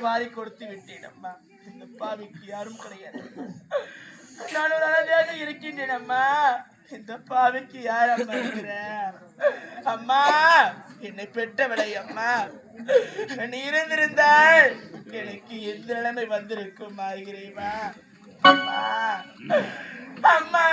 வாரி கொடுத்து விட்டேன் அம்மா. இந்த பாவிக்கு யாரும் கிடையாது. நான் ஒரு அழகாக இருக்கின்றேன் அம்மா. இந்த பாவிக்கு யார் அம்மா இருக்கிறேன்? அம்மா, என்னை பெற்றவளை அம்மா, நீ இருந்திருந்தால் எனக்கு எந்த நிலைமை வந்திருக்கும் ஆகிறேமா? அம்மா அம்மா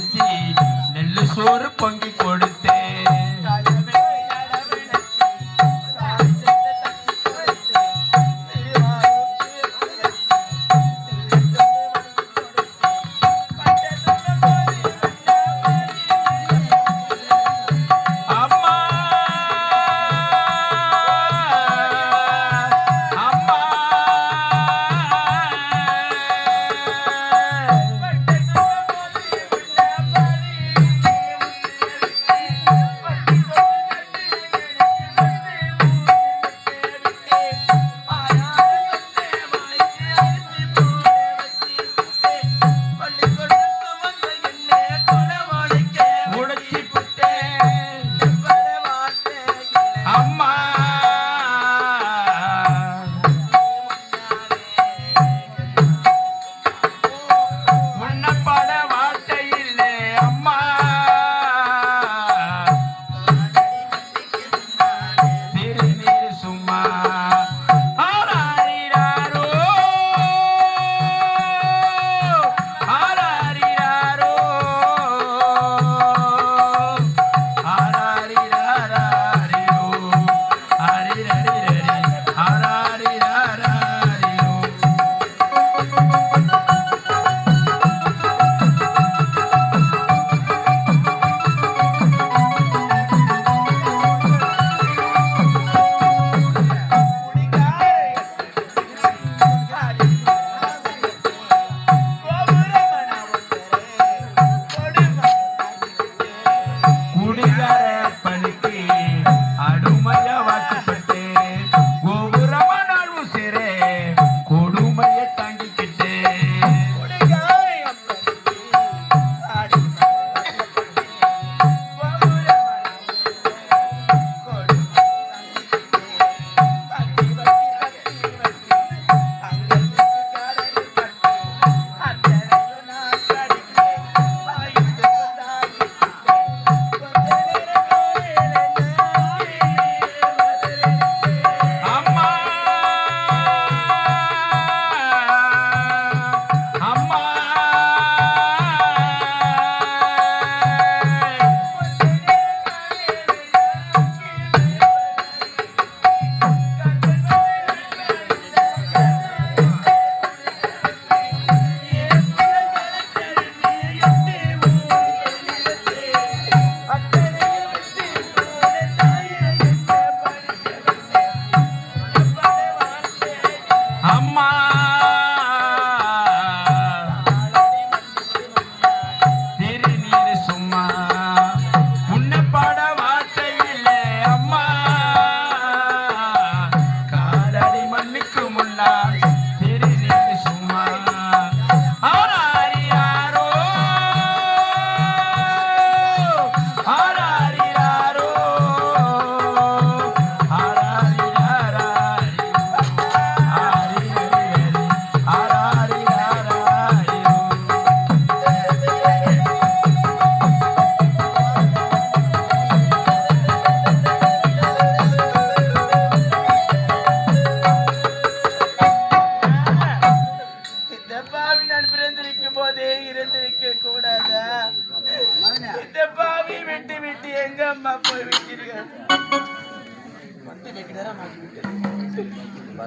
வச்சு நெல்லு சோறு பொங்கி கொடுத்தேன்.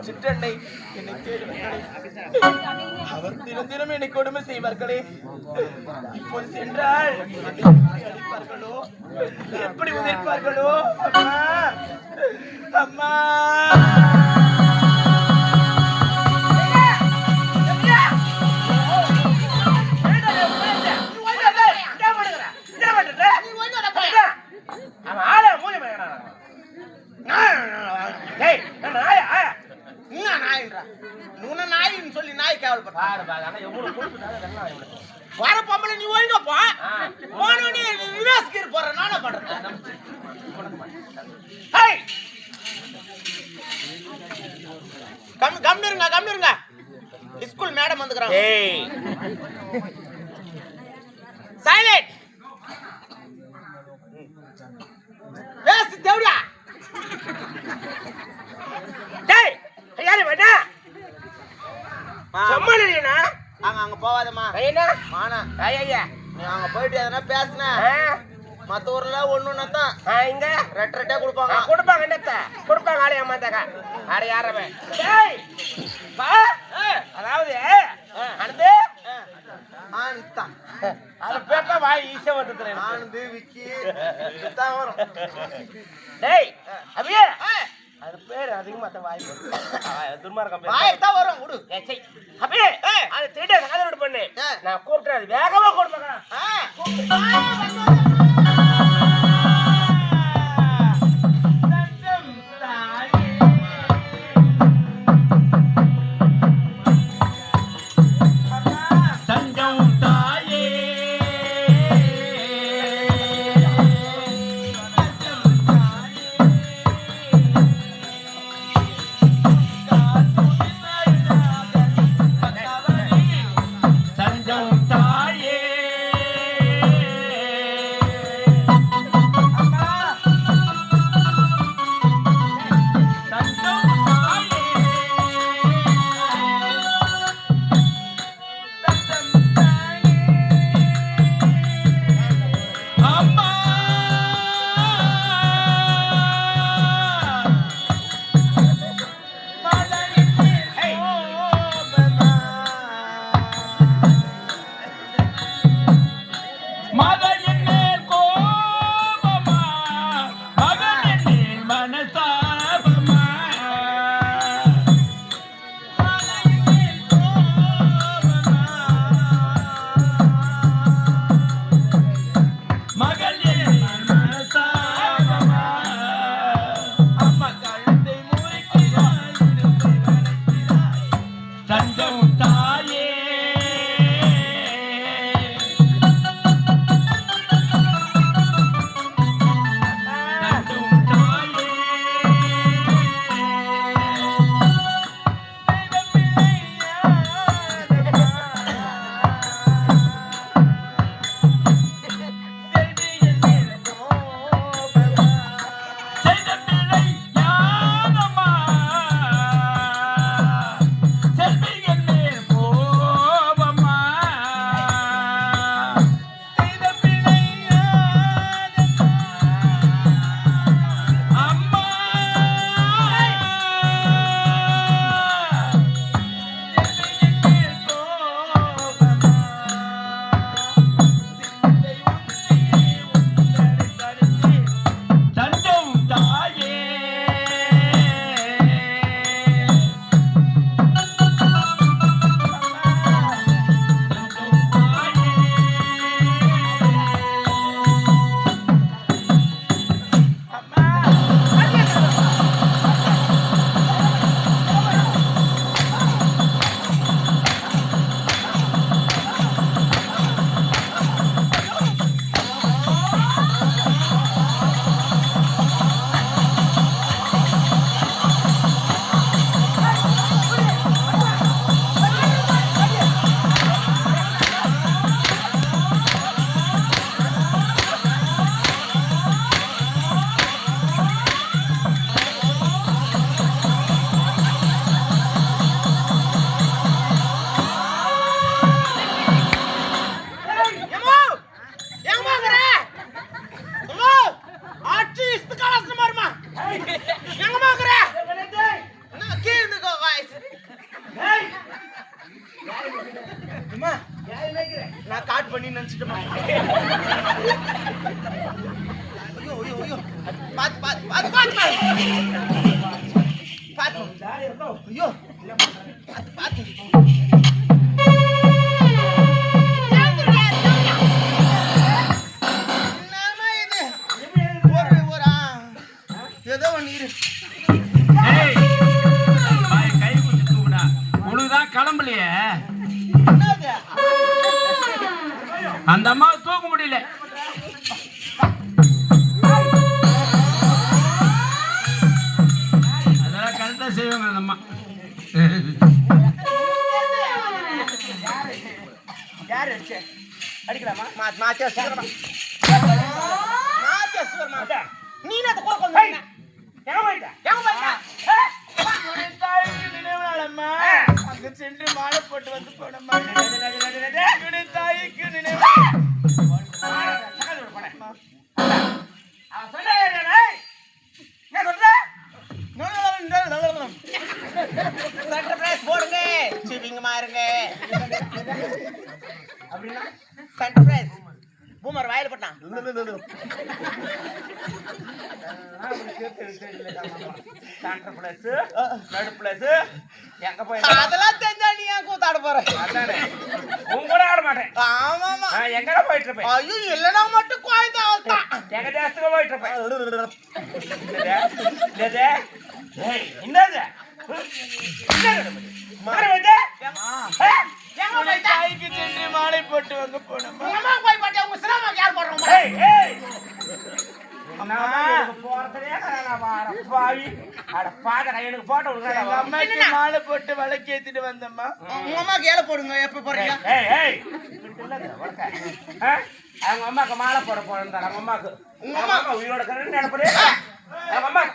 சிற்றண்டை என்னை தேடுவார்களே, அவர் தினம் தினம் என்னை கொடுமை செய்வார்களே. இப்போது சென்றால் எப்படி அடிப்பார்களோ, எப்படி உதைப்பார்களோ. அம்மா அம்மா சொல்லி நாய் கேவல் வர பொம்பளை நீ ஒழுங்கப்பா போனே ரிவர்ஸ் கியர் போற நானே பண்றேன். கம்மிருங்க school madam வந்துக்கிறாங்க. Silent ways Devuda டேய் யாரே வேடா சம்மனேனா அங்க போவாதம்மா. என்ன மானா ஐயா நீ அங்க போயிட்டு எதனா பேசுன மத்த ஊர்ல ஒண்ணு தான் இங்க ரெட்டா கொடுப்பாங்க கொடுப்பாங்க என்னத்த கொடுப்பாங்க ஆளு ஏமாத்தாங்க ஆளு யாரவே அதாவது அனந்து அது பேப்பா வாய் ஈஸியா வந்துட்டு ஆனந்து விக்கி தான் வரும் டேய் அபியே அது பேர் அதிகமா வாய் துர்மார்க்கம் வாய் தான் வரும் விடு அபியே அது திருட கதை விட்டு பண்ணு நான் கூப்பிட்டு அது வேகமா கொடுப்பாங்க நான் காட் பண்ணி நினைச்சிட்டேன். ஐயோ ஐயோ ஐயோ பாத்து பாத்து பாத்து பாத்து பாத்து ஐயோ பாத்து பாத்து ஏதோ ஒன்று இரு. கை குச்சி தூக்குடா உனக்குதான் கிளம்பலையே. அந்த அம்மாவை தூக்க முடியல. அதெல்லாம் கரெக்டா செய்வாங்க அந்த அம்மா. யாரு அடிச்ச அடிக்கலாமா? மாத்தியா சுகரமா மாத்தியா சுகரமா நீ என்ன கோல் கொண்டு எங்க போயிட்ட நினைவுனாலம்மா அங்க சென்று மாலை போட்டு வந்து போனம்மா. தாய்க்கு நினைவு அவன் சொன்னா டேய் என்ன சொல்ற சென்டர் பிரைஸ் போடுங்க சிவிங்கமா இருங்க அப்படின்னா சென்டர் பிரைஸ் பூமர் வாயில போட்டான் சென்டர் பிளேஸ் நடு பிளேஸ் எங்க போய் அதெல்லாம் தெரிஞ்சா நீ ஏன் கூத்தாட போற அதானே உன் கூட ஆட மாட்டேன் ஆமாமா நான் எங்கடா போயிட்டு இருப்பேன் ஐயோ இல்லனா மட்டும் கோயந்தா அவள்தான் எங்க தேசத்துக்கு போயிட்டு இருப்பேன் ஏய் என்னது மாற வந்து எங்க போய் தாய்க்கு சென்று மாலை போட்டு வாங்க போனோம். அம்மா போய் பாத்தியா உங்க சிரமம் யார் போடுறோம் ஏய் ஏய் நான் போறதே நான் வார பாவி அட பாத எனக்கு போட்டோ எங்க விடுறா அம்மாக்கு மாலை போட்டு விளக்கேத்திட்டு வந்தம்மா. உங்க அம்மாக்கு ஏல போடுங்க எப்ப போறீங்க ஏய் ஏய் இல்லங்க வடக்க அவங்க அம்மாக்கு மாலை போட போறேன் அவங்க அம்மாக்கு உங்க அம்மா உயிரோட கரெக்ட் நினைப்பறே அவங்க அம்மா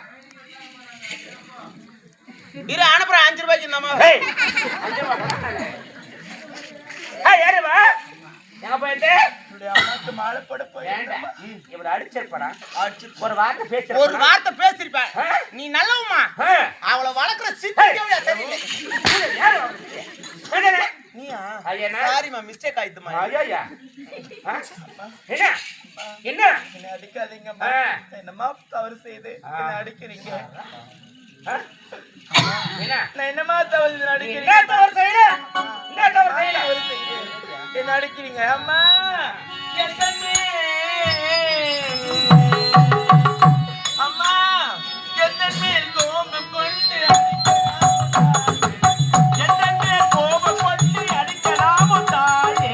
இரு அனுப்புறேன் 5 ரூபாய்க்கு இந்த அம்மா ஏய் 5 ரூபாய் ஏய் யாரு வா எங்க போயிட்டு என்னுடைய அம்மாக்கு மாலை போட போயிருந்தேன். இவரை அடிச்சிருப்பா ஒரு வார்த்தை பேச்சு ஒரு வார்த்தை பேசிருப்ப நீ நல்லவமா அவளை வளர்க்குற சித்திக்கவே தெரியல நீயா சாரிமா மிஸ்டேக் ஆயிடுமா ஐயா என்ன என்ன என்னை அடிக்காதீங்கம்மா. என்னம்மா தவறு செய்து என்னை அடிக்கிறீங்க? என்ன நான் என்னம்மா தவறு செய்து அடிக்கிறீங்க? என்ன தவறு செய்யல என்ன தவறு செய்யல தவறு செய்து என்ன அடிக்கிறீங்க? அம்மா என் கண்ணே. அம்மா என் மேல் கோபம் கொண்டு என் மேல் கோபம் கொண்டு அடிக்கலாமோ தாயே.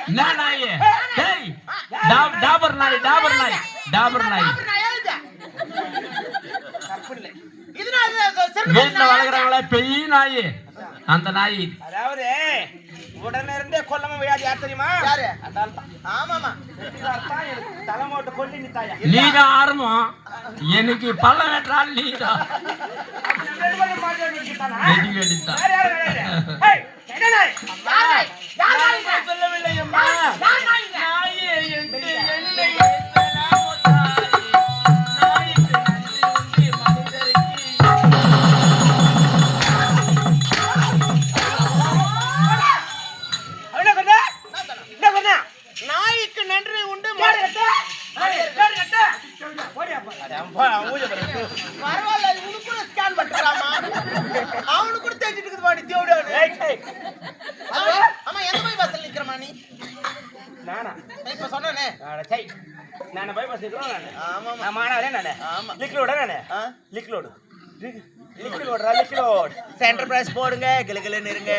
என்ன நாய்? டேய், டாபர் நாய், டாபர் நாய், டாபர் நாய். வீட்டுல வளர்க்குறாங்களே பெரிய நாய், அந்த நாய். அதாவது உடனே இருந்தே கொல்லாம விளையாடி யார் தெரியுமா யாரு? அந்த ஆள் தான். ஆமாமா எனக்கு தலைமோட்ட கொல்லி நித்தாயா நீதான் ஆரம்பம், எனக்கு பல்ல வெட்டால் நீதான் வெடி வெடித்தான். நான் சொல்லவில்லை அம்மா. நாயே என்று என்னை ஏசலாமோ தாயே. நாய்க்கு நன்றி உண்டு மனிதருக்கு. நாய்க்கு நன்றி உண்டு பரவாயில்ல உனக்கு கூட ஸ்கேன் பண்றாமா அவனுக்கு கூட தெரிஞ்சிட்டு இருக்குது பாடி தேவடானு ஆமா எந்த போய் பஸ்ல நிக்கிறமா நீ நானா இப்ப சொன்னனே சை நான் பைபாஸ் நிக்கிறோம் ஆமா நான் மாணவரே நானே ஆமா லிக்லோட நானே லிக்லோடு லிக்லோட் சென்டர் பிரைஸ் போடுங்க கிளகிளன்னு இருங்க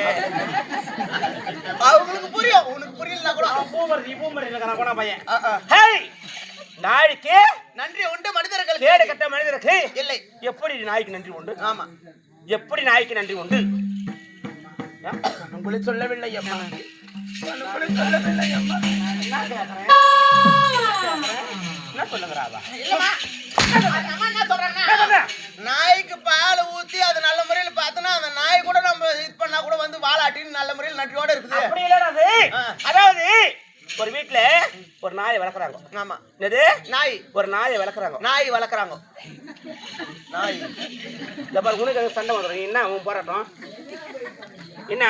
அவங்களுக்கு புரியும் உனக்கு புரியலனா கூட பூமர் இல்ல கணக்கு நான் பையன் ஹேய் நாய்க்கு நன்றி உண்டு மனிதர்களுக்கு கேடு கட்ட மனிதருக்கு இல்லை எப்படி நாய்க்கு நன்றி உண்டு ஆமா எப்படி நாய்க்கு நன்றி உண்டு உங்களை சொல்லவில்லை அம்மா. உங்களை சொல்லவில்லை அம்மா. என்ன சொல்லுங்கறாவா இல்லமா அம்மா என்ன சொல்றாங்கன்னா நாய்க்கு பால் ஊத்தி அது நல்ல முறையில பார்த்தனா அந்த நாய் கூட நம்ம இது பண்ணா கூட வந்து வாலாட்டின்னு நல்ல முறையில் நன்றியோட இருக்குது அப்படி இல்லடா அது அதாவது ஒரு வீட்ல ஒரு நாயை வளர்க்குறாங்க ஆமா என்னது நாய் ஒரு நாயை வளர்க்குறாங்க நாய் வளர்க்குறாங்க நாய் இந்த பாரு உனக்கு சண்டை வந்துடும் என்ன அவன் போராட்டம் என்ன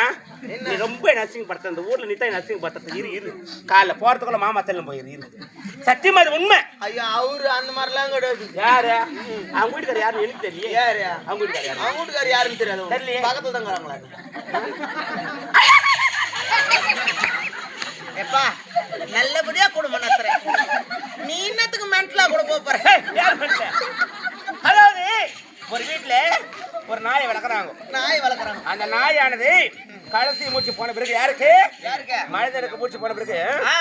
நீ ரொம்ப நர்சிங் படுத்த இந்த ஊர்ல நீ தான் நர்சிங் படுத்த இரு காலைல போறதுக்குள்ள மாமா செல்லும் போயிரு சத்தியமா அது உண்மை ஐயா அவரு அந்த மாதிரிலாம் கிடையாது யாரு அவங்க வீட்டுக்கார யாருன்னு எனக்கு தெரியல யாரு அவங்க வீட்டுக்கார யாரு அவங்க வீட்டுக்காரர் யாருன்னு தெரியாது தெரியலையே. பக்கத்துல தான் இருக்காங்களா எப்பா நல்லபடியா குடும்பம் நடத்துறேன் நீ இன்னத்துக்கு மென்டலா கூட போற யார் பண்ணிட்ட? அதாவது ஒரு வீட்டுல ஒரு நாயை வளர்க்குறாங்க நாய் வளர்க்குறாங்க அந்த நாயானது கடைசி மூச்சு போன பிறகு யாருக்கு யாருக்கு மனிதனுக்கு மூச்சு போன பிறகு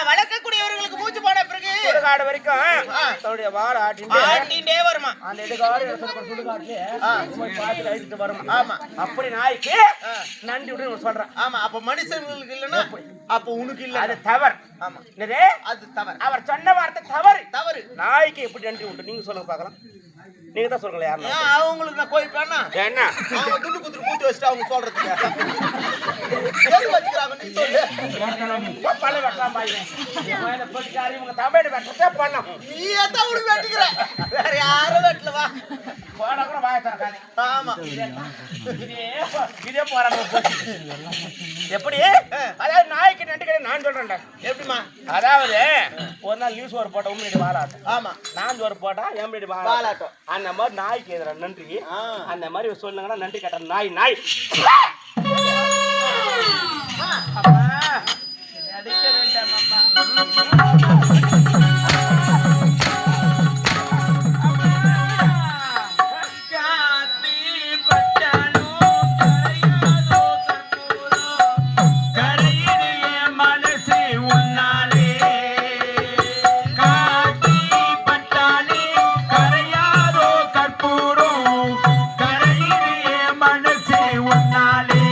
வளர்க்கக்கூடியவர்களுக்கு மூச்சு போன பிறகு சுடுகாடு வரைக்கும் தன்னுடைய வாழை ஆட்டிண்டே வருமா அந்த இடுகாடு சுடுகாட்டுல போய் பாத்து அழிச்சிட்டு வருமா ஆமா அப்படி நாய்க்கு நன்றி விட்டு சொல்றேன் ஆமா அப்ப மனுஷங்களுக்கு இல்லன்னா அப்ப உனக்கு இல்ல அது தவறு ஆமா என்னது அது தவறு அவர் சொன்ன வார்த்தை தவறு தவறு நாய்க்கு எப்படி நன்றி உண்டு நீங்க சொல்லுங்க பார்க்கலாம் நீங்க தான் சொல்லுங்க யாரு அவங்களுக்கு நான் கோயிப்பேன்னா என்ன அவங்க துண்டு குத்துட்டு கூட்டி வச்சுட்டு அவங்க சொல்றதுக்கு எது வச்சுக்கிறாங்க நீ சொல்லு பல வெட்டலாம் பாய்வேன் உங்க தமிழ் வெட்டத்தே பண்ணலாம் நீ எதான் உனக்கு வெட்டிக்கிற வேற யாரும் வெட்டல வா போட கூட வாய தரக்காதே ஆமா இதே போராட்டம் எப்படி அதாவது நாய்க்கு நன்றி கிடையாது நான் சொல்றேன்டா எப்படிமா அதாவது ஒரு நாள் நியூஸ் ஒரு போட்ட உண்மையிட்டு வாழாட்டம் ஆமா நான் ஒரு போட்டா எம்மிட்டு வாலாட்டம் அந்த மாதிரி நாய்க்கு எதிராக நன்றி அந்த மாதிரி சொல்லுங்கன்னா நன்றி கேட்ட நாய் நாய் அடிக்க வேண்டாம் அம்மா உன்னாலே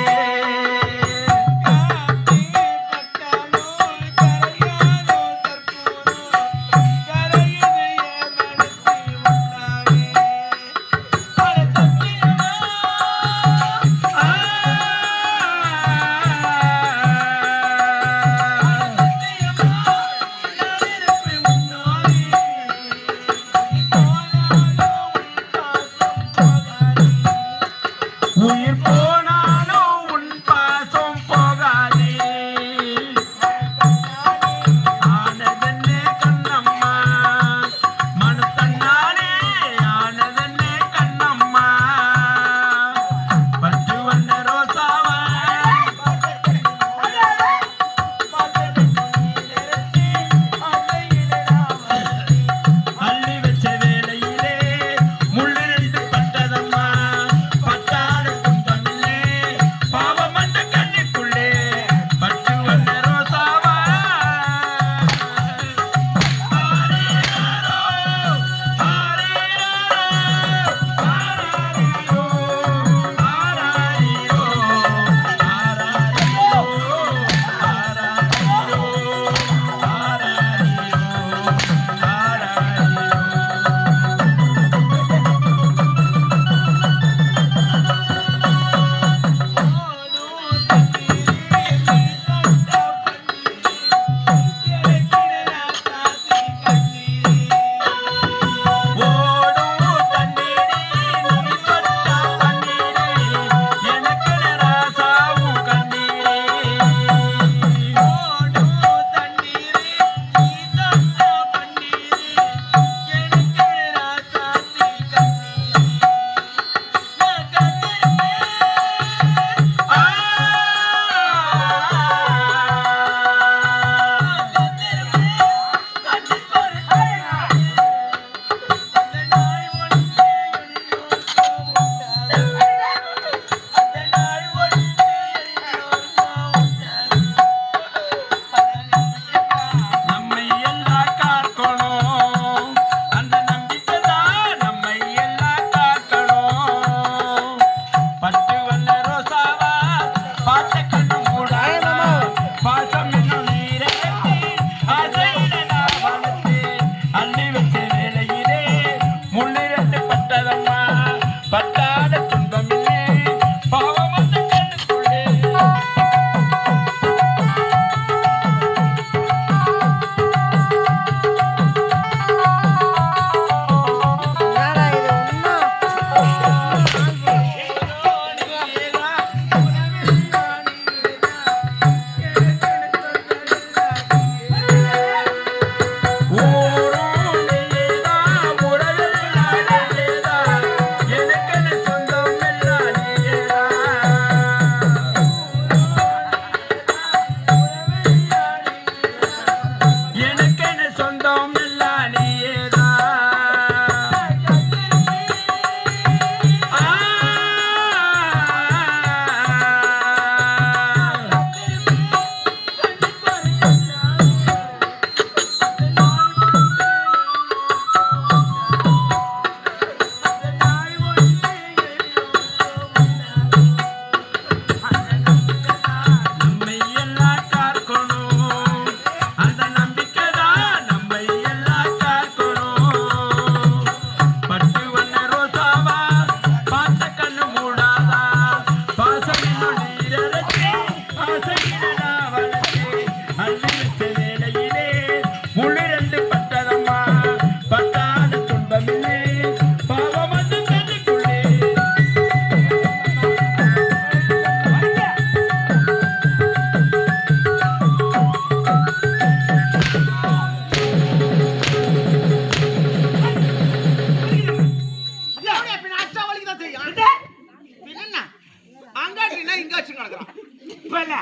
பல்ல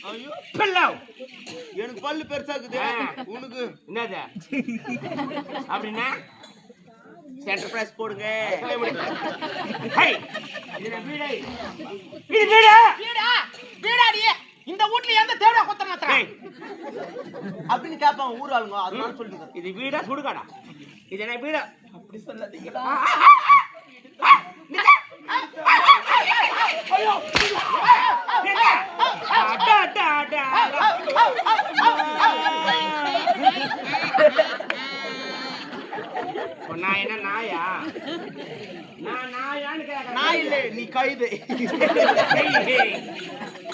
ஐயோ பல்லவ் எனக்கு பல்லு பெருசா இருக்குது ஆ. உனக்கு என்னது அப்படின்னா சென்டர் பிரைஸ் போடுங்க ஹை இது வீடு இது வீடு வீடா வீடாடி இந்த வீட்ல எந்த தேவடா கொத்த மாத்திரா ஏய், அப்படின்னு கேட்பாங்க ஊர் ஆளுங்க அதனால சொல்லுங்க இது வீடா சுடுகாடா இது என்ன வீடு அப்படி சொல்லாதீங்களா அடா, அடா, அடா, அடா. இப்போ நான் என்ன நாயா நான் நாயான்னு கேட்கறேன். நான் இல்ல நீ கைது ஹேய், ஹேய்.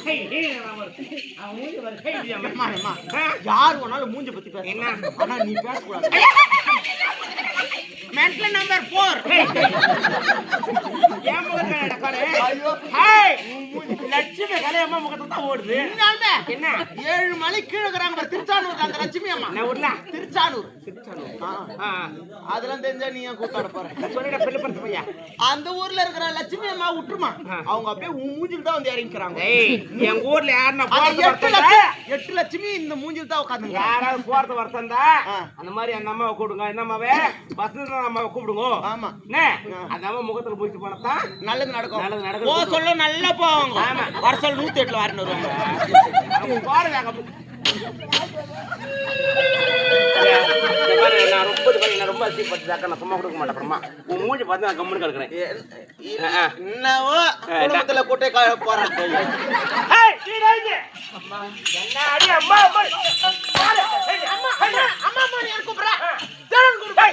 ஹேய், ஹேய், நான் ஒரு- அவன் மூஞ்சி பாரு, ஹேய், இது அம்மா. அம்மா, ஆ? யார் வேணாலும் மூஞ்சி பத்தி பேச என்ன? ஆனா நீ பேசக்கூடாது மென்டல் நம்பர் 4 ஹேய், ஹேய். என் முகத்துல நடக்காரு. ஐயோ. ஹேய், லட்சுமி கலையம்மா முகத்தை தான் ஓடுது உண்மையாலுமே என்ன 7 மலை கீழே இருக்கிறாங்க பாரு, திருச்சானூர் அந்த லட்சுமி அம்மா என்ன ஊர்ல திருச்சானூர் ஆ, ஆ, அதெல்லாம் தெரிஞ்சா நீ ஏன் கூத்தாட போற சொல்லிட பெரிய படுத்து பையா அந்த ஊர்ல இருக்கிற லட்சுமி அம்மா விட்டுருமா அவங்க அப்படியே உன் மூஞ்சில் தான் வந்து இறங்கிக்கிறாங்க ஏய் எங்க ஊர்ல யாருன்னா அந்த போறது 8 வரத்தா லட்சுமி 8 லட்சுமி இந்த மூஞ்சில் தான் உட்காந்துங்க யாராவது போறது வரத்தா ஆ. அந்த மாதிரி அந்த அம்மாவை கூப்பிடுங்க இந்த அம்மாவே வசந்த அம்மாவை கூப்பிடுங்க ஆமா என்ன அந்த அம்மா முகத்துல போயிட்டு போனதான் நல்லது நடக்கும் நல்லது நடக்கும். போ சொல்ல நல்லா போவாங்க ஆமா. வர சொல்ல 108 வாரின்னு வருவாங்க அவங்க போறது அங்க நான் ரொம்ப அசிங்கப்பட்டுதாக்கா நான் சும்மா கொடுக்க மாட்டேன் அப்புறமா உன் மூஞ்சி பார்த்து நான் கம்முன்னு கிடக்குறேன் என்னவோ குடும்பத்துல கூட்டே போறேன் என்ன அடி அம்மா அம்மா அம்மா அம்மா அம்மா அம்மா நீ கூப்பிடுற தேவன் கூப்பிடுற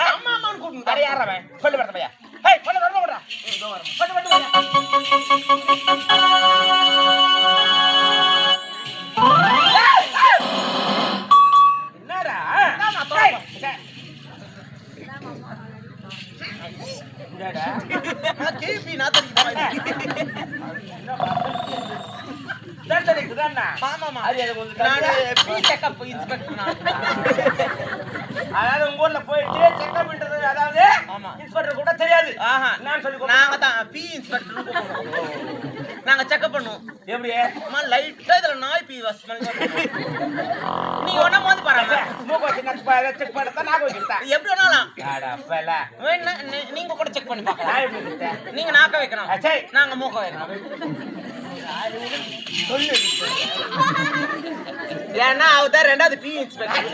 அம்மா அம்மா கூப்பிடுற வேற யாரவன் சொல்லு வரத பையா ஹேய் பண்ண வரத வரடா பண்ணு என்னடா என்னடா கேபி நான் தெரியுமா தண்டனைக்குதானா ஆமாமா அது எனக்கு வந்து நான் பி செக்கப் இன்ஸ்பெக்டர் நான் அதாவது உங்க ஊர்ல போயிட்டு செக்அப் பண்றது அதாவது ஆமா. இன்ஸ்பெக்டர் கூட தெரியாது ஆஹா நான் சொல்லி நாங்க தான் பி இன்ஸ்பெக்டர் நாங்க செக்கப் பண்ணுவோம் எப்படி அம்மா லைட்டா இதுல நாய் பி ஸ்மெல் நீ ஒண்ணா மோதி பாருங்க மூக்கு வச்சு செக் பண்ணா நாக்கு வச்சுட்டா எப்படி வேணாலும் அடப்பல வேணா நீங்க கூட செக் பண்ணி பார்க்கலாம் நான் எப்படி விட்டேன் நீங்க நாக்க வைக்கணும் சரி நாங்க மூக்க வைக்கணும் சொல்லு ஏன்னா அவதான் 2வது பி இன்ஸ்பெக்டர்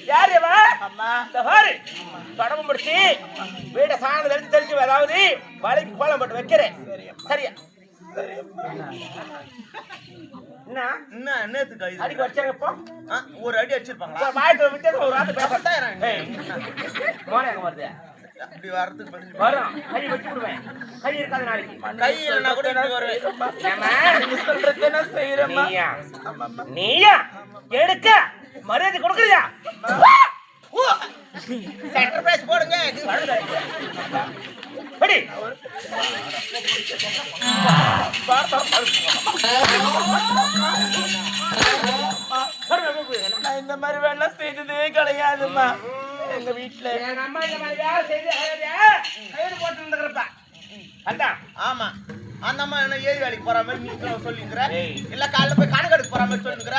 யார் இவ அம்மா இந்த பாரு தொடர்பு முடிச்சு வீட சாணம் தெளிச்சு தெளிச்சு அதாவது வலைக்கு கோலம் போட்டு வைக்கிறேன் சரியா என்ன என்ன என்னத்துக்கு இது? அடிக்க வச்சாங்க இப்போ ஒரு அடி அடிச்சிருப்பாங்களா வாய்க்கு விட்டு ஒரு வார்த்தை பேச பத்தாயிரம் மோனே எங்க வருது அப்படி வரதுக்கு பதில் வரும் கை வச்சு விடுவேன் கை இருக்காது நாளைக்கு கை இல்லைன்னா கூட இப்படி வருவேன் ஏம்மா? நீங்க சொல்றது நான் செய்யறேம்மா நீயா நீயா எடுக்க மரியாதை கொடுக்குறியா சென்டர் பிரைஸ் போடுங்க படி நான் இந்த மாதிரி வேலை செய்ததே கிடையாதும்மா எங்க வீட்டுல எங்க அம்மா இந்த மாதிரி வேலை செய்து கைது போட்டு இருந்துக்கிறப்ப அதான் ஆமா அந்த அம்மா என்ன ஏரி வேலைக்கு போற மாதிரி நீ சொல்லிக்கிற ஏய். இல்ல காலைல போய் கணக்கெடுக்க போற மாதிரி சொல்லிக்கிற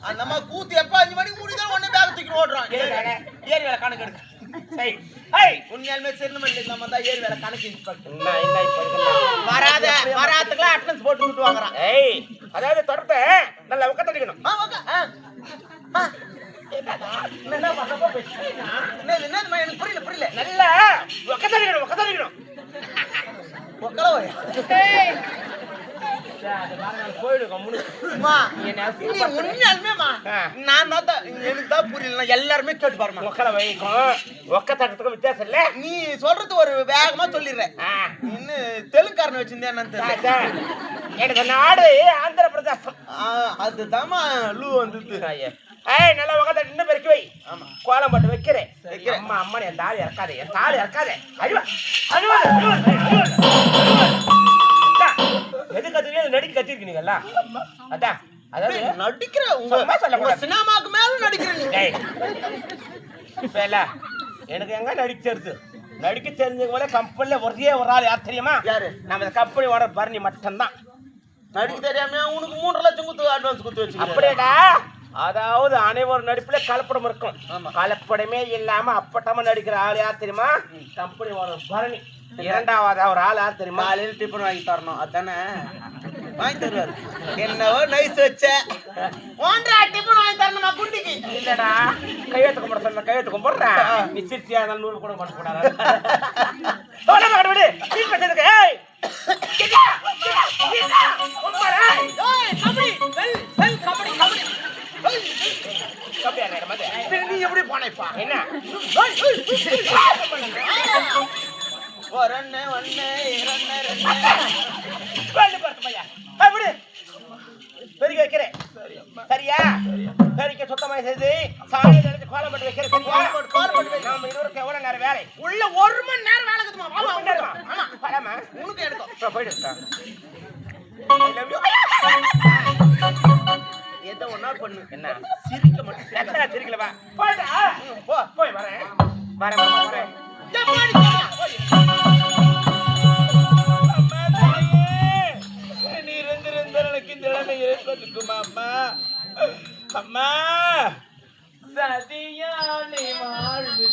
அந்த அம்மா கூத்து எப்ப 5 மணிக்கு முடியுதோ உடனே பேக் தூக்கி ஓடுறோம் ஏரி வேலை கணக்கெடுக்க சரி ஹேய் உண்மையாலுமே சிறுமல்ல இந்த அம்மா தான் ஏரி வேலை கணக்கு இன்ஸ்பெக்டர் என்ன என்ன இப்ப இதெல்லாம் வராதுக்கெல்லாம் அட்டனன்ஸ் போட்டு விட்டு வாங்குறான் ஏய் அதாவது தொடர்பு நல்லா உட்காந்துக்கணும் என்னதுமா எனக்கு புரியல நல்லா உட்காந்துக்கணும் போயிடு கம்முனு அம்மா, என்ன நீ உண்மையாலுமேம்மா, ஆ. நான் தான் எனக்கு தான் புரியல எல்லாருமே கேட்டு பாருமா மக்களை வைக்கும் ஒக்க தட்டத்துக்கும் வித்தியாசம் இல்ல நீ சொல்றது ஒரு வேகமா சொல்லிடுற இன்னும் தெலுங்காரன் வச்சிருந்தேன் என்னன்னு தெரியல எனக்கு நாடு ஆந்திர பிரதேசம் அதுதாம்மா லூ வந்தது ஏய் நல்லா உக்க தட்டு இன்னும் பெருக்கி வை ஆமா கோலம் போட்டு வைக்கிறேன் வைக்கிறேன். அம்மா அம்மா என் தாலி இறக்காதே அழிவா எது கத்துறீங்க நடிக்க கத்திருக்கீங்களா அதான் அதாவது நடிக்கிற சும்மா உங்க சொல்லக்கூடாது. சினிமாக்கு மேல நடிக்கிற நீ டேய் இப்ப இல்ல எனக்கு எங்க நடிக்கிறது நடிக்க தெரிஞ்சவங்களே கம்பெனில ஒரே ஒரு ஆள் யார் தெரியுமா? யாரு? நம்ம கம்பெனி ஓனர் பரணி மட்டும்தான். நடிக்க தெரியாம உனக்கு 3 லட்சம் குத்து அட்வான்ஸ் குத்து வச்சு அப்படியேடா. அதாவது அனைவரும் நடிப்புல கலப்படம் இருக்கும். ஆமா. கலப்படமே இல்லாம அப்பட்டமா நடிக்கிற ஆள் யார் தெரியுமா? Company owner Bharani. இரண்டாவது ஒரு ஆள் யார் தெரியுமா? காலையில் டிஃபன் வாங்கி தரணும். அதானே வாங்கி தருவாரு. என்னவோ நைஸ் வச்ச ஓன்றா டிஃபன் வாங்கி தரணுமா குண்டிக்கு? இல்லடா, கையெழுத்து கும்பிட சொன்ன கையெழுத்து கும்பிடுறேன். நீ சிரிச்சியா நூறு கூட பண்ண கூடாது. நீ எப்படி போனப்பா? என்ன ஒன்னு ஒன்னு 2 பெருக்கி வைக்கிறேன். சரியா? பெருக்கி சுத்தமா செய்து சாணி நினைச்சு கோலம் போட்டு வைக்கிறேன். கோலம் போட்டு வை. நாம இருவருக்கு எவ்வளவு நேரம் வேலை? உள்ள 1 மணி நேரம் வேலை இருக்குமா? ஒரு மணி நேரமா? ஆமா பரமா உனக்கு எடுக்கும். இப்ப போயிட்டு ஏதோ ஒண்ணா பண்ணு. என்ன சிரிக்க மட்டும் எத்தனை சிரிக்கல வா. போடா. போ போய் வரேன். வரேன். நீ ரெண்டு எனக்கு இந்த நிலைமை ஏற்பட்டுக்குமா அம்மா? அம்மா சதியானே வாழ்வு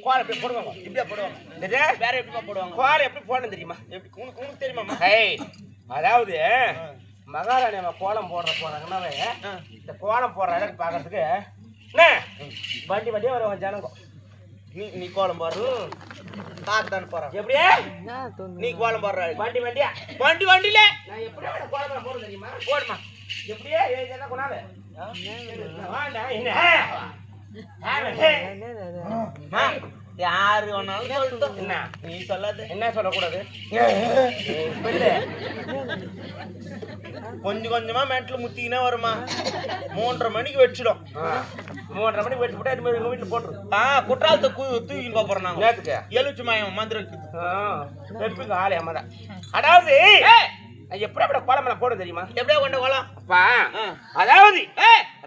கோலம் எப்படி போடுவாங்க? இப்படியா போடுவாங்க? வேற எப்படிமா போடுவாங்க? கோலம் எப்படி போடணும் தெரியுமா? எப்படி உனக்கு தெரியுமா? அதாவது மகாராணி அம்மா கோலம் போறாங்கன்னாவே இந்த கோலம் போடுற இடத்துக்கு பாக்கிறதுக்கு என்ன வண்டியா வருவாங்க ஜனங்க. நீ கோலம் போடுற பார்க்கத்தான் போறோம். எப்படியே நீ கோலம் போடுற வண்டியா வண்டியில நான் எப்படி கோலம் போடுறது தெரியுமா? போடுமா. எப்படியே ஏதா கொண்டால வாண்டா என்ன யாரு வேணாலும் சொல்லட்டும். என்ன நீ சொல்லாத. என்ன சொல்லக்கூடாது? கொஞ்சம் கொஞ்சமா மேட்ல முத்திக்கினே வருமா. 3:30 மணிக்கு வச்சிடும். 3:30 மணிக்கு வச்சு போட்டு எங்க வீட்டுல போட்டுரு. குற்றாலத்தை தூக்கின்னு போறோம் நாங்க. நேத்துக்கு எலுச்சி மாயம் மந்திரம் வெப்பிங்க ஆளே அம்மாதான். அதாவது எப்படி அப்படி கோலமெல்லாம் போட தெரியுமா? எப்படியா கொண்ட கோலம் அப்பா அதாவது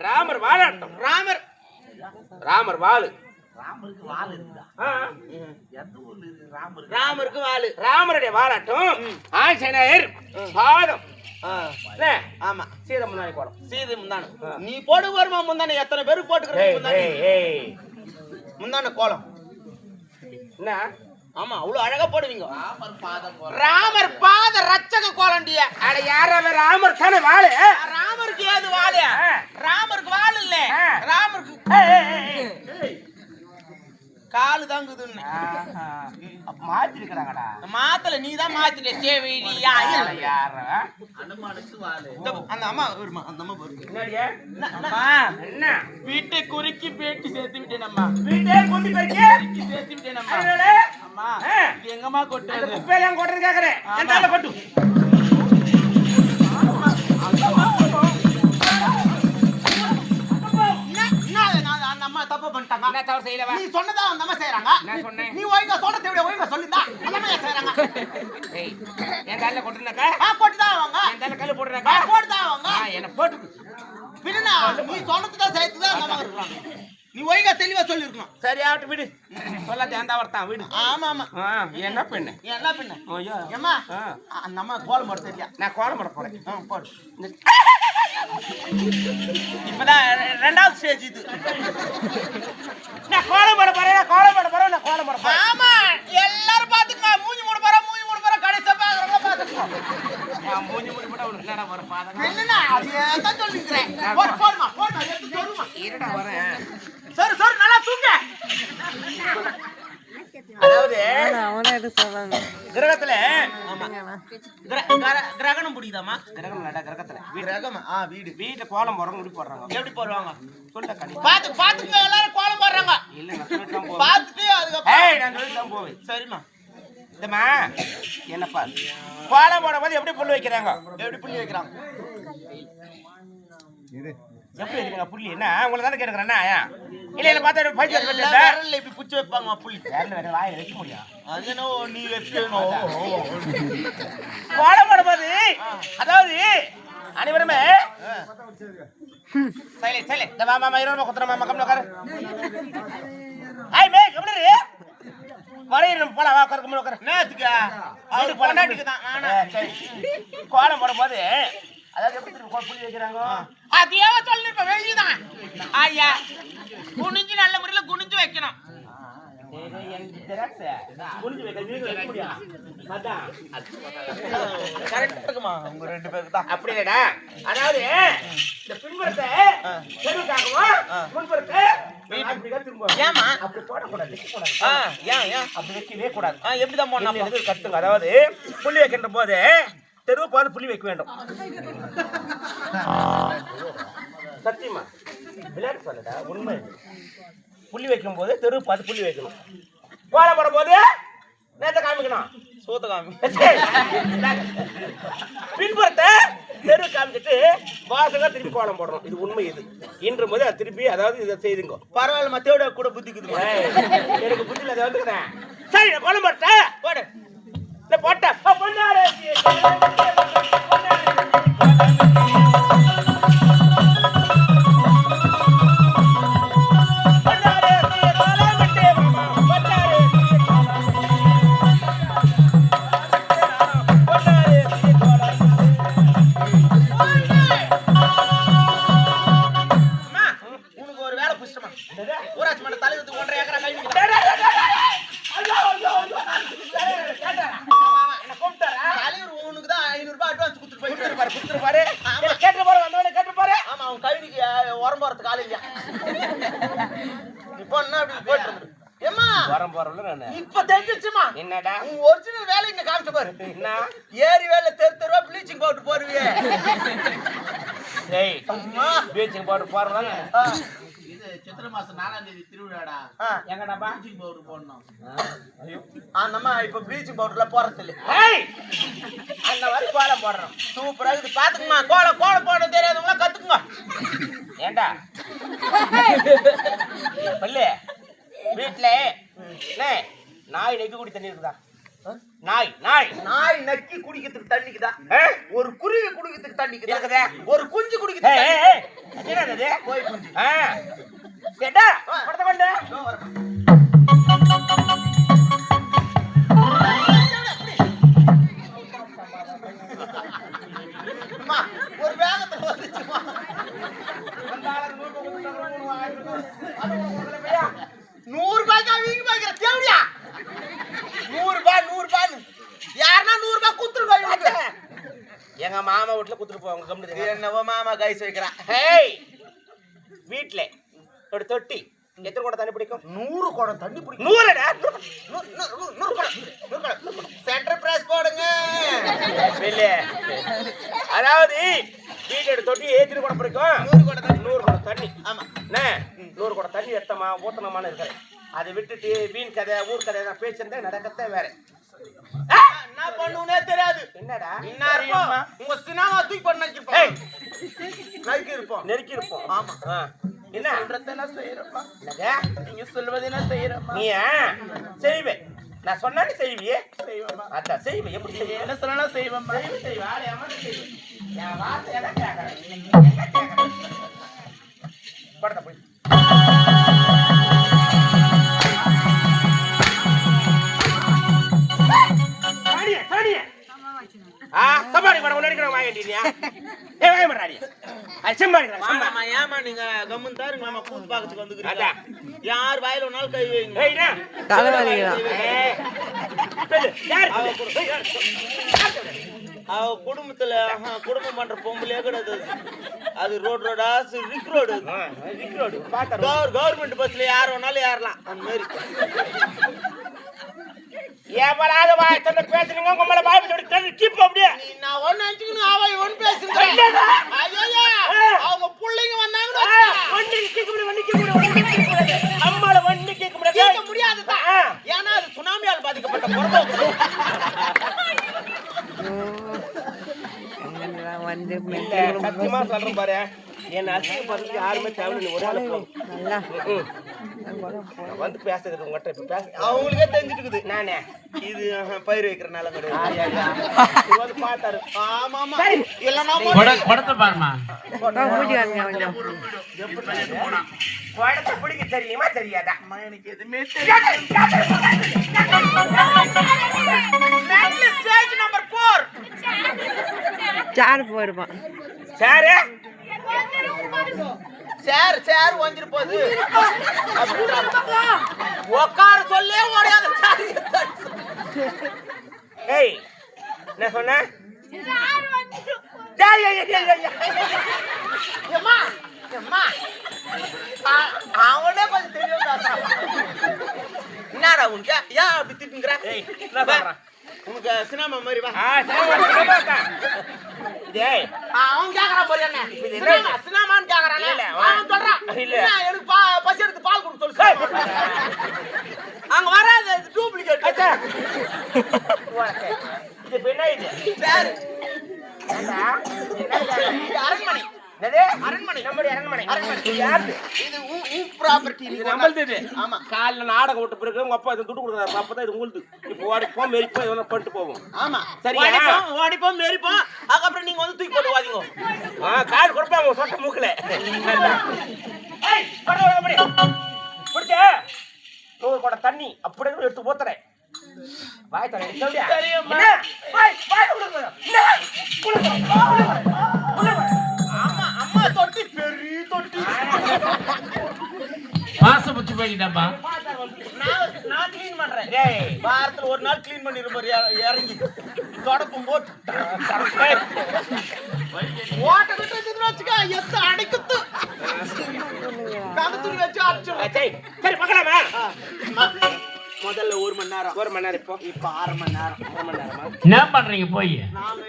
ராமர் வாழாட்டம். ராமர் வாழு. ராமருக்கு வாழு. ராமருடைய வாழாட்டம் ஆஞ்சநேயர் பாதம். ஆமா சீதை முன்னாடி கோலம். சீதை முந்தானு நீ போடு வருமா முந்தானே. எத்தனை பேருக்கு போட்டுக்கிற முந்தான கோலம் என்ன? ஆமா அவ்வளவு அழகா போடுவீங்க. ராமர் பாத ரச்சக கோலண்டிய. அட யார ராமர் தானே வாழு. ராமருக்கு ஏது வாழு? ராமருக்கு வாழு இல்ல. ராமருக்கு காலு தாங்குதுன்னு மாத்தி இருக்கிறாங்கடா. மாத்தல நீ தான் மாத்திட்ட. சேவையா அனுமானுக்கு வாழு. அந்த அம்மா வருமா? அந்த அம்மா வருது. என்ன வீட்டை குறுக்கி பேட்டி சேர்த்து விட்டேன் அம்மா. வீட்டே கொண்டு போய் சேர்த்து விட்டேன் அம்மா. அம்மா இது எங்கம்மா கொட்டுறது? குப்பையெல்லாம் கொட்டுறது கேக்குறேன். எந்த கொட்டு அந்த அம்மா தப்பு பண்ணிட்டாங்க. என்ன தவறு செய்யலவா? நீ சொன்னதா அந்த அம்மா செய்யறாங்க. நான் சொன்னேன். நீ ஒழுங்கா சொல்றதை விட ஒழுங்கா சொல்லிதா அந்த அம்மா செய்யறாங்க. ஏய் என் கால்ல கொட்டுனாக்கா போட்டுதான் அவங்க. என் கால்ல கல்லு போடுறாக்கா போட்டுதான் அவங்க. என்ன போட்டு பின்னா நீ சொன்னதுதான் சேர்த்துதான் அந்த அம்மா இருக்காங்க. நீ ஒழுங்கா தெளிவா சொல்லிருக்கணும். சரி ஆட்டு விடு. சொல்ல தேந்தா வரத்தான் விடு. ஆமா ஆமா என்ன பெண்ணு? என்ன பின்ன? ஐயோ ஏம்மா அந்த அம்மா கோலம் போட தெரியா? நான் கோலம் போட போறேன். போடு. இப்பதான் 2வது ஸ்டேஜ் இது. நான் கோலம் போட போறேன். நான் கோலம் போட போறேன். நான் கோலம் போட போறேன். ஆமா எல்லாரும் பாத்துக்கோ. மூஞ்சி மூட போற கடைசி பாக்குறவங்க பாத்துக்கோ. நான் மூஞ்சி மூடி போட ஒரு நேரா வர பாதங்க. என்னன்னா அதான் சொல்லிக்கிறேன். போடுமா எடுத்து சொல்லுமா. இருடா வரேன். சரி நல்லா தூங்க. அதாவது கிரகத்துல கிரகணம் புடிக்குதாமா? கிரகத்துல கிரகம் வீடு வீட்டுல கோலம் போறவங்க முடி போடுறாங்க. எப்படி போடுவாங்க? சொல்ல கடி பாத்துங்க எல்லாரும் கோலம் போடுறாங்க. இல்ல நான் சொல்லிட்டு தான் போவேன். பாத்துட்டு அதுக்கப்புறம் ஏய் நான் சொல்லிட்டு தான் போவேன். சரிம்மா. இதம்மா என்னப்பா கோலம் போடும்போது எப்படி புல்லு வைக்கிறாங்க? எப்படி புள்ளி வைக்கிறாங்க? எப்படி வைக்கிறாங்க புள்ளி? என்ன உங்களை தானே கேட்கிறேன்னா இல்ல பார்த்தா பைசா விரல்ல இப்படி புடிச்சு வைப்பாங்க புள்ளி. வேற வாயில வைக்க முடியும். அது என்ன நீ வைக்கணும். கோலம் போடும்போது அதாவது அனைவருமே சைலே இந்த மாமா இருமா குத்துற மாமா கம்ல உட்காரு. ஐய் மே கம்ல இரு. வரையிரம் போல வா கறக்க உட்காரு. நேத்துக்கு அது பொண்டாட்டிக்கு தான். சரி கோலம் போடும்போது அதாவது எப்படி புள்ளி வைக்கிறாங்க? அது ஏவ சொல்லிருப்ப வெளியதான். ஐயா குனிஞ்சு நல்ல முறையில குனிஞ்சு வைக்கணும். உங்க 2 பேருக்கு தான். அப்படி இல்லடா. அதாவது இந்த பின்புறத்தை தெருவுக்காகவும் முன்புறத்தை வீட்டுக்கு திரும்புவோம். ஏமா அப்படி போடக்கூடாது. ஏன் அப்படி வைக்கவே கூடாது. எப்படிதான் போனா கத்துங்க. அதாவது புள்ளி வைக்கின்ற போது தெருவு பார்த்து புள்ளி வைக்க வேண்டும். சத்தியமா விளையாட்டு சொல்லடா உண்மை. புள்ளி வைக்கும் போது தெருவு பார்த்து புள்ளி வைக்கணும். கோலம் போடும் போது நேரத்தை காமிக்கணும். சோத்த காமி பின்புறத்தை தெரு காமிச்சிட்டு வாசகா திருப்பி கோலம் போடணும். இது உண்மை. இது இன்று போது அது திருப்பி அதாவது இதை செய்துங்க. பரவாயில்ல மத்தோட கூட புத்திக்குது. எனக்கு புத்தியில் அதை வந்துக்கிறேன். சரி நான் கோலம் போட்டேன். போடு போட்ட பொன்னாரு ஊராட்சி மன்ற தலைவருக்கு 1.5 ஏக்கரா கை தலைவர் உனக்கு தான் 500 ரூபாய் அட்வான்ஸ் கொடுத்துட்டு போயிருப்பாரு. நானு இப்ப தெரிஞ்சிச்சுமா என்னடா உன் ஒரிஜினல் வேலை இங்க காமிச்ச பாரு என்ன ஏரி வேலை தெருவா ப்ளீச்சிங் பவுடர் போடுவியே டேய் அம்மா பீச்சிங் போட்டு போறதாங்க இது சித்திரை மாசம் 4ஆம் தேதி திருவிழாடா. எங்கடாப்பா ப்ளீச்சிங் பவுடர் போடணும். அந்தம்மா இப்ப ப்ளீச்சிங் பவுடர்ல போறது இல்ல ஏய் அந்த மாதிரி கோலம் போடுறோம் சூப்பரா இது பாத்துக்குமா கோலம் போட தெரியாதவங்களா கத்துக்குங்க ஏண்டா பல்லு வீட்டுல நாய் நெக்கி குடி தண்ணி இருக்குதா நாய் நாய் நாய் நக்கி குடிக்கிறதுக்கு தண்ணிக்குதா ஒரு குருவி குடிக்கிறதுக்கு தண்ணிக்குதா இருக்குதே ஒரு குஞ்சு குடிக்கிறதுக்கு ஏய் தண்ணி. ஏய் என்னது கோழி குஞ்சு கேட்டா படத்த கொண்டு இதோ வரேன். அம்மா, ஒரு வேகத்துல வந்துச்சுமா ₹100 வீங்க பாக்குற தேவையா ₹100 யாருன்னா ₹100 குத்துருவாங்க எங்க மாமா வீட்டுல குத்துட்டு போவாங்க கம்பெனி என்னவோ மாமா கைஸ் வைக்கிறான் ஹேய் வீட்ல ஒரு தொட்டி எத்தனை கூட தண்ணி பிடிக்கும் 100 குடம் தண்ணி பிடிக்கும் 100டா 100 குடம் சென்டர் பிரஸ் போடுங்க இல்ல அதாவது வீட்டோட தொட்டி ஏத்தின கூட பிடிக்கும் 100 குடம் தண்ணி 100 கூட தண்ணி ஆமா என்ன 100 கூட தண்ணி எடுத்தமா ஊத்தனமான்னு இருக்கிறேன் அதை விட்டுட்டு வீண் கதை ஊர் கதை நான் பேசியிருந்தேன் நடக்கத்தே வேற என்ன பண்ணுனே தெரியாது என்னடா என்ன இருக்கும் உங்க சினிமா தூக்கி பண்ணி ஏய் நைக்கு இருப்போம் நெருக்கி இருப்போம் ஆமா என்ன சொல்றதெல்லாம் செய்யறப்பா. என்னங்க நீங்க சொல்வதெல்லாம் செய்யறப்பா. நீ செய்வே நான் சொன்னா நீ செய்வியே செய்வேம்மா. அதான் செய்வே எப்படி செய்வே என்ன சொன்னாலும் செய்வேம்மா. செய்வே ஆளே அம்மா செய்வே என் வார்த்தை எல்லாம் கேட்கறேன் படத்தை போய் சம்பாடி படம் ஒன்று வாங்கிட்டீங்க ஏ வாங்க மாட்டாடி அது சம்பாடிக்கிறேன் ஏமா நீங்க கம்முன்னு தாருங்க மாமா கூத்து பாக்கத்துக்கு வந்துக்கிறீங்க யார் வாயில ஒரு நாள் கை வைங்க ஏய்டா அவ குடும்பத்துல குடும்பம் பண்ற பொம்பளையே கிடையாது அது ரோடா ரிக் ரோடு கவர்மெண்ட் பஸ்ல யார் வேணாலும் ஏறலாம் அந்த மாதிரி ஏப்படாத வாய் தந்த பேசுறீங்க உங்கள வாய் சொல்லி டிப் அப்படியே நீ நான் ஒன்னு நினைச்சுக்கணும் அவ ஒன்னு பேசுறேன் ஐயோ அவங்க புள்ளைங்க வந்தாங்கன்னா வண்டி கேட்க முடியாது அம்மால வண்டி கேட்க முடியாது கேட்க முடியாதுதான் ஏன்னா அது சுனாமியால் பாதிக்கப்பட்ட பொறுப்பு இல்ல சத்தியமா சொல்றேன் பாரு என் அசிங்க பார்த்து யாருமே தேவையில்லை ஒரு ஆளு வந்து பேசுறது உங்கள்கிட்ட இப்ப பேச அவங்களுக்கே தெரிஞ்சுட்டு இருக்குது நானே இது பயிர் வைக்கிற நிலம் கிடையாது வந்து பார்த்தாரு ஆமா ஆமா இல்லன்னா குடத்தை பாருமா குடத்தை பிடிக்க தெரியுமா தெரியாதா எனக்கு எதுவுமே தெரியாது. ஸ்டேஜ் நம்பர் 4 சார் போயிருப்பான் சாரு சேர் வந்துரு போகுது உட்கார சொல்லே ஓடியாத ஏய் என்ன சொன்ன அவனே கொஞ்சம் தெரியும் என்னடா உனக்கு ஏன் அப்படி திட்டுங்கிற ஏய் என்ன சொல்றான் உனக்கு சினிமா மாதிரி வா டேய் அவன் கேக்குறான் போல என்ன சினிமான்னு கேக்குறானே இல்ல, அவன் சொல்றான் இல்ல. என்ன, எனக்கு பசி எடுத்து பால் கொடுத்து சொல்லு அங்க வராது டூப்ளிகேட் இது இப்ப என்ன இது சார் ஏண்டா? இது அரண்மனை என்னது? அரண்மனை. நம்முடைய அரண்மனை. அரண்மனை. இது யாருது? இது உன் ப்ராப்பர்ட்டி இது நம்மளுது இது. ஆமா காலைல நாடகம் விட்ட பிறகு உங்க அப்பா இது துட்டு கொடுக்குறாரு அப்பதான் இது உங்களுது இப்போ ஓடிப்போம் மெரிப்போம் இதெல்லாம் பண்ணிட்டு போவோம் ஆமா சரியா? ஓடிப்போம் மேரிப்போம் அதுக்கப்புறம் நீங்க வந்து தூக்கி போட்டு வாதிங்க காடு கொடுப்பாங்க உங்க சொட்ட மூக்கல பிடிச்ச 100 குடம் தண்ணி அப்படியே எடுத்து போத்துறேன் வாய் தர ஆமா அம்மா தொட்டி பெரிய தொட்டி மாசம் பிடிச்சி போய்கிட்டாப்பா நான் க்ளீன் பண்றேன் வாரத்துல ஒரு நாள் க்ளீன் பண்ணிருப்பாரு இறங்கி தொடப்பும் போட்டு ஓட்ட விட்டு வச்சுக்க எத்து அடைக்குத்து கணத்துல வச்சு அடிச்சு சரி பார்க்கலாமா முதல்ல 1 மணி நேரம் 1 மணி நேரம் இப்ப 1/2 மணி நேரம் 1/2 மணி நேரமா? என்ன பண்றீங்க போய்? நாங்க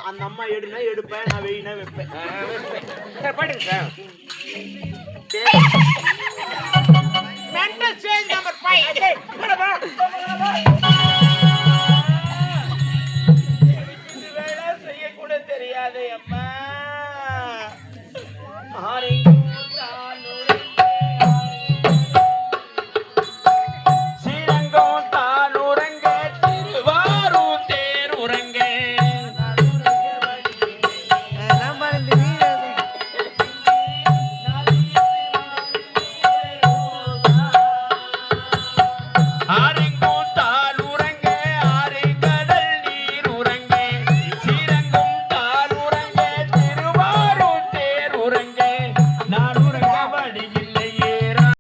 அந்த அம்மா எடுனா எடுப்பேன், நான் வெயினா வைப்பேன். சரி போயிடுங்க சார். Mental change number 5. இது வேலை செய்யக்கூட தெரியாது அம்மா. ஆறு